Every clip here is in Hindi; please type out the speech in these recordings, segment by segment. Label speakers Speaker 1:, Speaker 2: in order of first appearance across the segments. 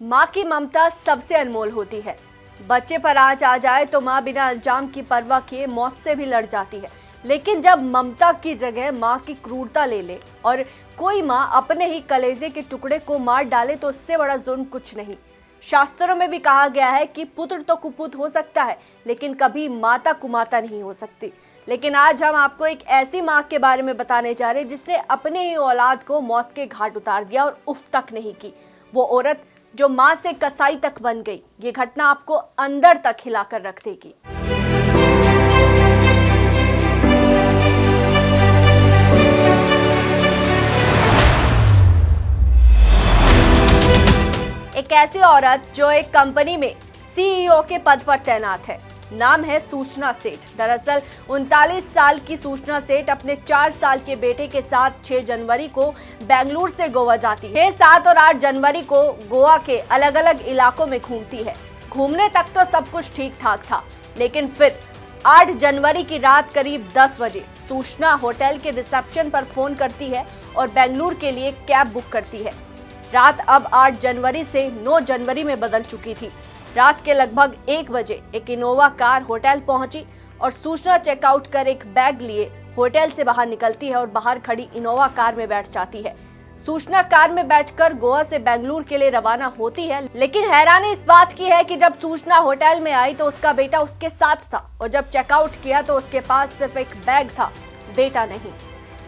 Speaker 1: माँ की ममता सबसे अनमोल होती है। बच्चे पर आंच आ जाए तो माँ बिना अंजाम की परवाह किए मौत से भी लड़ जाती है। लेकिन जब ममता की जगह माँ की क्रूरता ले ले और कोई माँ अपने ही कलेजे के टुकड़े को मार डाले तो उससे बड़ा जुर्म कुछ नहीं। शास्त्रों में भी कहा गया है कि पुत्र तो कुपुत्र हो सकता है, लेकिन कभी माता कुमाता नहीं हो सकती। लेकिन आज हम आपको एक ऐसी माँ के बारे में बताने जा रहे हैं जिसने अपने ही औलाद को मौत के घाट उतार दिया और उफ तक नहीं की। वो औरत जो माँ से कसाई तक बन गई। ये घटना आपको अंदर तक हिलाकर रख देगी। एक ऐसी औरत जो एक कंपनी में सीईओ के पद पर तैनात है। नाम है सूचना सेठ। दरअसल 39 साल की सूचना सेठ अपने 4 साल के बेटे के साथ 6 जनवरी को बेंगलुरु से गोवा जाती है। 6, 7 और 8 जनवरी को गोवा के अलग अलग इलाकों में घूमती है। घूमने तक तो सब कुछ ठीक ठाक था, लेकिन फिर 8 जनवरी की रात करीब 10 बजे सूचना होटल के रिसेप्शन पर फोन करती है और बेंगलुरु के लिए कैब बुक करती है। रात अब 8 जनवरी से 9 जनवरी में बदल चुकी थी। रात के लगभग 1 बजे एक इनोवा कार होटल पहुंची और सूचना चेकआउट कर एक बैग लिए होटल से बाहर निकलती है और बाहर खड़ी इनोवा कार में बैठ जाती है। सूचना कार में बैठकर गोवा से बेंगलुरु के लिए रवाना होती है। लेकिन हैरानी इस बात की है कि जब सूचना होटल में आई तो उसका बेटा उसके साथ था और जब चेकआउट किया तो उसके पास सिर्फ एक बैग था, बेटा नहीं।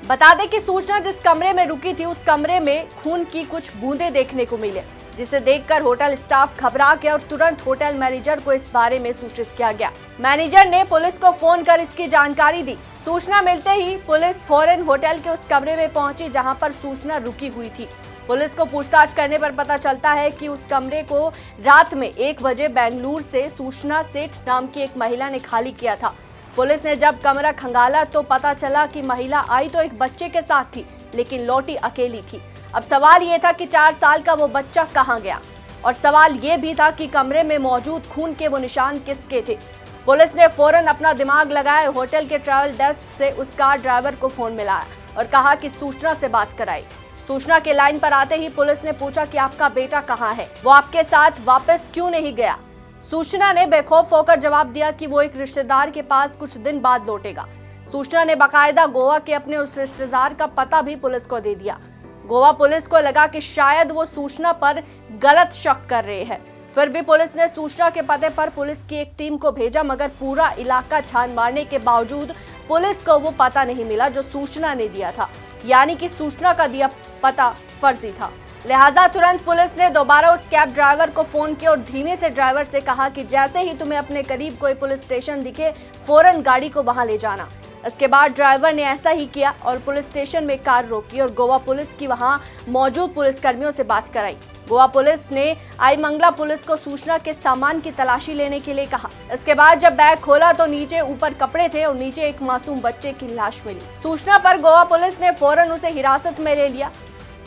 Speaker 1: बता दें कि सूचना जिस कमरे में रुकी थी उस कमरे में खून की कुछ बूंदें देखने को मिले, जिसे देखकर होटल स्टाफ घबरा गया और तुरंत होटल मैनेजर को इस बारे में सूचित किया गया। मैनेजर ने पुलिस को फोन कर इसकी जानकारी दी। सूचना मिलते ही पुलिस फौरन होटल के उस कमरे में पहुंची जहां पर सूचना रुकी हुई थी। पुलिस को पूछताछ करने पर पता चलता है कि उस कमरे को रात में 1 बजे बेंगलुरु से सूचना सेठ नाम की एक महिला ने खाली किया था। पुलिस ने जब कमरा खंगाला तो पता चला कि महिला आई तो एक बच्चे के साथ थी, लेकिन लौटी अकेली थी। अब सवाल ये था कि 4 साल का वो बच्चा कहाँ गया, और सवाल ये भी था कि कमरे में मौजूद खून के वो निशान किसके थे। पुलिस ने फौरन अपना दिमाग लगाया, होटल के ट्रैवल डेस्क से उस कार ड्राइवर को फोन मिलाया और कहा कि सूचना से बात कराई। सूचना के लाइन पर आते ही पुलिस ने पूछा कि आपका बेटा कहाँ है, वो आपके साथ वापस क्यों नहीं गया। सूचना ने बेखौफ होकर जवाब दिया कि वो एक रिश्तेदार के पास कुछ दिन बाद लौटेगा। सूचना ने बाकायदा गोवा के अपने उस रिश्तेदार का पता भी पुलिस को दे दिया। गोवा पुलिस को लगा कि शायद वो सूचना पर गलत शक कर रहे हैं। फिर भी पुलिस ने सूचना के पते पर पुलिस की एक टीम को भेजा, मगर पूरा इलाका छान मारने के बावजूद पुलिस को वो पता नहीं मिला जो सूचना ने दिया था, यानी कि सूचना का दिया पता फर्जी था। लिहाजा तुरंत पुलिस ने दोबारा उस कैब ड्राइवर को फोन किया और धीमे से ड्राइवर से कहा कि जैसे ही तुम्हें अपने करीब कोई पुलिस स्टेशन दिखे फौरन गाड़ी को वहां ले जाना। इसके बाद ड्राइवर ने ऐसा ही किया और पुलिस स्टेशन में कार रोकी और गोवा पुलिस की वहां मौजूद पुलिसकर्मियों से बात कराई। गोवा पुलिस ने आईमंगला पुलिस को सूचना के सामान की तलाशी लेने के लिए कहा। इसके बाद जब बैग खोला तो नीचे ऊपर कपड़े थे और नीचे एक मासूम बच्चे की लाश मिली। सूचना पर गोवा पुलिस ने फौरन उसे हिरासत में ले लिया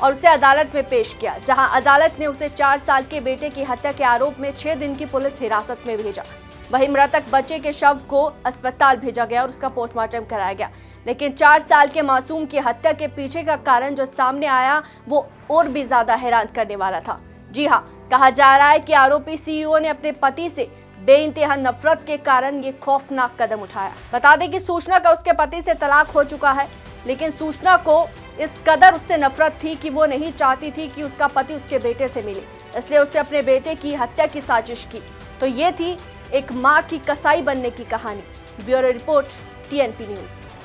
Speaker 1: और उसे अदालत में पेश किया, जहां अदालत ने उसे 4 साल के बेटे की हत्या के आरोप में 6 दिन की पुलिस हिरासत में भेजा। वहीं मृतक बच्चे के शव को अस्पताल भेजा गया और उसका पोस्टमार्टम कराया गया। लेकिन 4 साल के मासूम की हत्या के पीछे का कारण जो सामने आया वो और भी ज्यादा हैरान करने वाला था। जी हाँ, कहा जा रहा है कि आरोपी सीईओ ने अपने पति से बेइंतहा नफरत के कारण ये खौफनाक कदम उठाया। बता दें कि सूचना का उसके पति से तलाक हो चुका है, लेकिन सूचना को इस कदर उससे नफरत थी कि वो नहीं चाहती थी कि उसका पति उसके बेटे से मिले, इसलिए उसने अपने बेटे की हत्या की साजिश की। तो ये थी एक माँ की कसाई बनने की कहानी। Bureau report, TNP news.